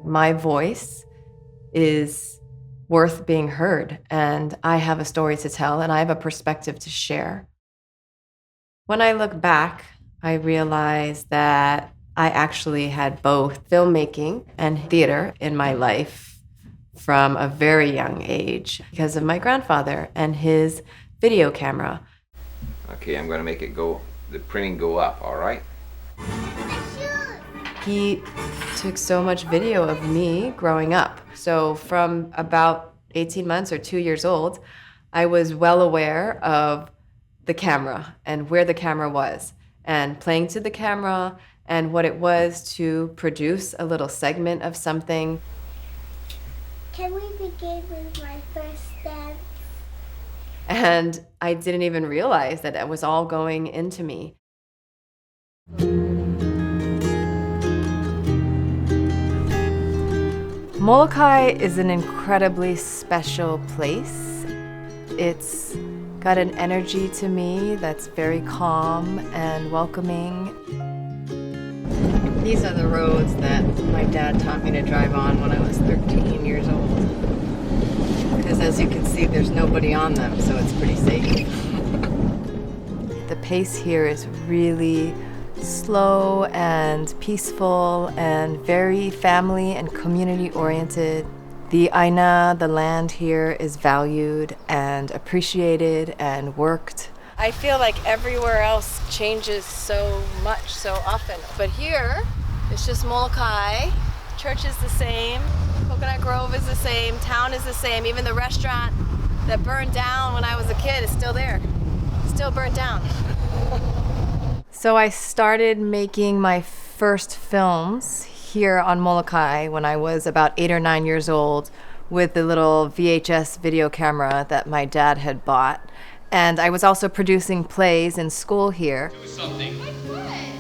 my voice is worth being heard, and I have a story to tell, and I have a perspective to share. When I look back, I realize that I actually had both filmmaking and theater in my life from a very young age because of my grandfather and his video camera. Okay, I'm gonna make it go, the printing go up, all right? He took so much video of me growing up. So from about 18 months or 2 years old, I was well aware of the camera and where the camera was and playing to the camera and what it was to produce a little segment of something. Can we begin with my first dance? And I didn't even realize that it was all going into me. Molokaʻi is an incredibly special place. It's got an energy to me that's very calm and welcoming. These are the roads that my dad taught me to drive on when I was 13 years old. Because as you can see, there's nobody on them, so it's pretty safe. The pace here is really slow and peaceful and very family and community oriented. The aina, the land here, is valued and appreciated and worked. I feel like everywhere else changes so much, so often. But here, it's just Molokaʻi. Church is the same, Coconut Grove is the same, town is the same. Even the restaurant that burned down when I was a kid is still there. Still burnt down. So I started making my first films here on Molokaʻi when I was about 8 or 9 years old with the little VHS video camera that my dad had bought. And I was also producing plays in school here. Do something.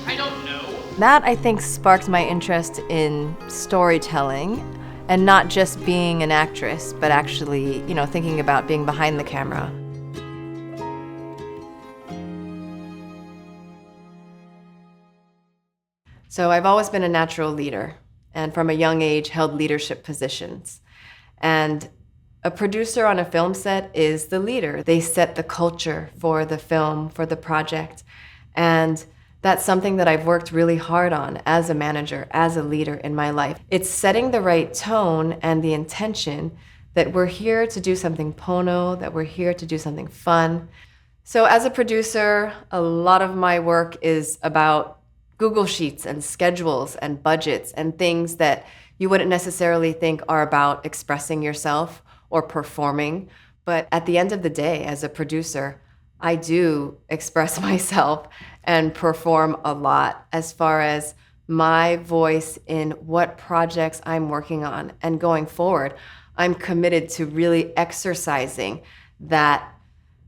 I don't know. That, I think, sparked my interest in storytelling and not just being an actress, but actually, thinking about being behind the camera. So I've always been a natural leader, and from a young age held leadership positions. And a producer on a film set is the leader. They set the culture for the film, for the project. And that's something that I've worked really hard on as a manager, as a leader in my life. It's setting the right tone and the intention that we're here to do something pono, that we're here to do something fun. So as a producer, a lot of my work is about Google Sheets and schedules and budgets and things that you wouldn't necessarily think are about expressing yourself or performing. But at the end of the day, as a producer, I do express myself and perform a lot as far as my voice in what projects I'm working on. And going forward, I'm committed to really exercising that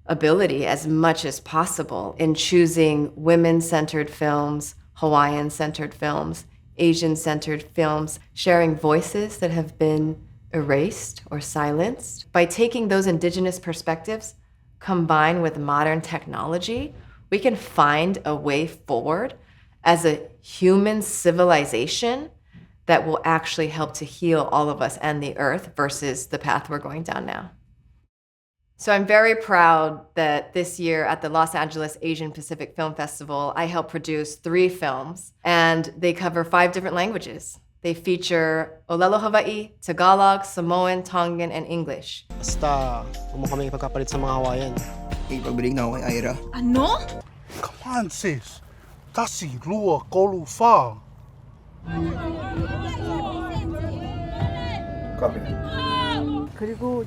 ability as much as possible in choosing women-centered films, Hawaiian-centered films, Asian-centered films, sharing voices that have been erased or silenced. By taking those indigenous perspectives, combined with modern technology, we can find a way forward as a human civilization that will actually help to heal all of us and the earth versus the path we're going down now. So I'm very proud that this year at the Los Angeles Asian Pacific Film Festival, I helped produce 3 films, and they cover 5 different languages. They feature Olelo Hawaiʻi, Tagalog, Samoan, Tongan, and English. Basta, huwag mo kami ipagkapalit sa mga Hawaiian. Ipabalik na ako kay Ira. Ano? Come on, sis. Tasi, lua, kolu, fa. Copy. 그리고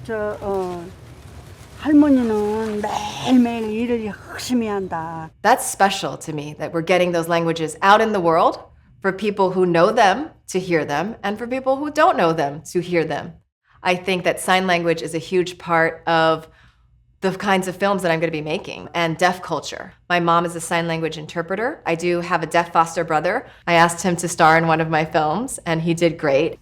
할머니는 매일매일 일을 열심히 한다. That's special to me that we're getting those languages out in the world for people who know them to hear them and for people who don't know them to hear them. I think that sign language is a huge part of the kinds of films that I'm going to be making and deaf culture. My mom is a sign language interpreter. I do have a deaf foster brother. I asked him to star in one of my films and he did great.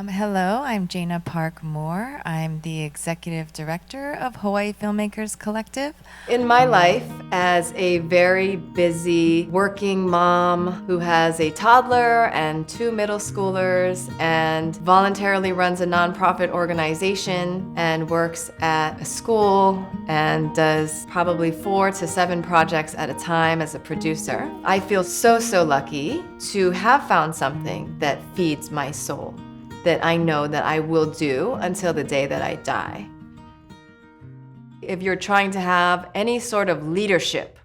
Hello, I'm Jana Park Moore. I'm the Executive Director of Hawaii Filmmakers Collective. In my life, as a very busy working mom who has a toddler and 2 middle schoolers and voluntarily runs a nonprofit organization and works at a school and does probably 4 to 7 projects at a time as a producer, I feel so lucky to have found something that feeds my soul, that I know that I will do until the day that I die. If you're trying to have any sort of leadership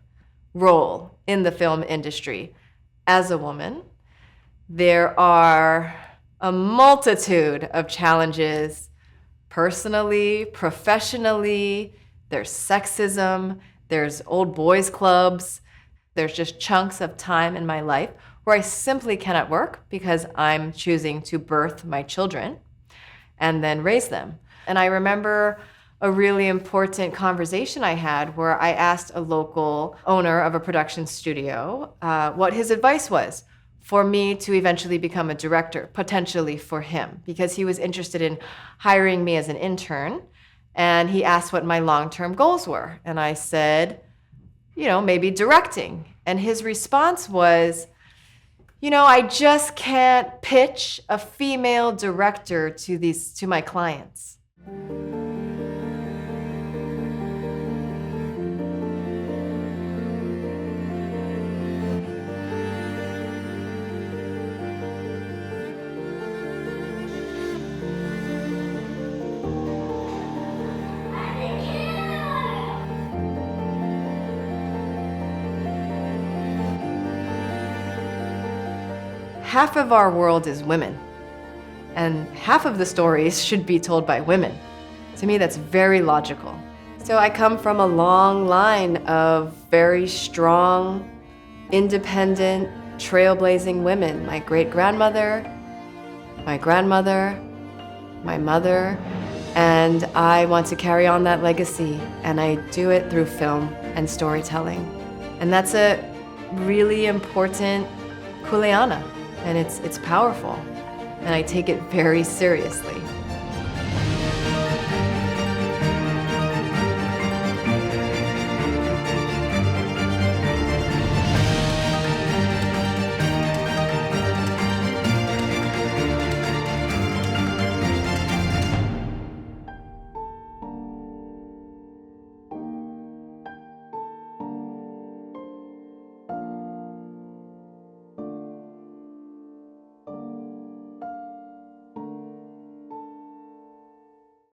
role in the film industry as a woman, there are a multitude of challenges personally, professionally. There's sexism, there's old boys clubs, there's just chunks of time in my life where I simply cannot work because I'm choosing to birth my children and then raise them. And I remember a really important conversation I had where I asked a local owner of a production studio what his advice was for me to eventually become a director, potentially for him, because he was interested in hiring me as an intern. And he asked what my long-term goals were. And I said, maybe directing. And his response was, I just can't pitch a female director to my clients. Half of our world is women, and half of the stories should be told by women. To me, that's very logical. So I come from a long line of very strong, independent, trailblazing women. My great-grandmother, my grandmother, my mother, and I want to carry on that legacy, and I do it through film and storytelling. And that's a really important kuleana. And it's powerful, and I take it very seriously.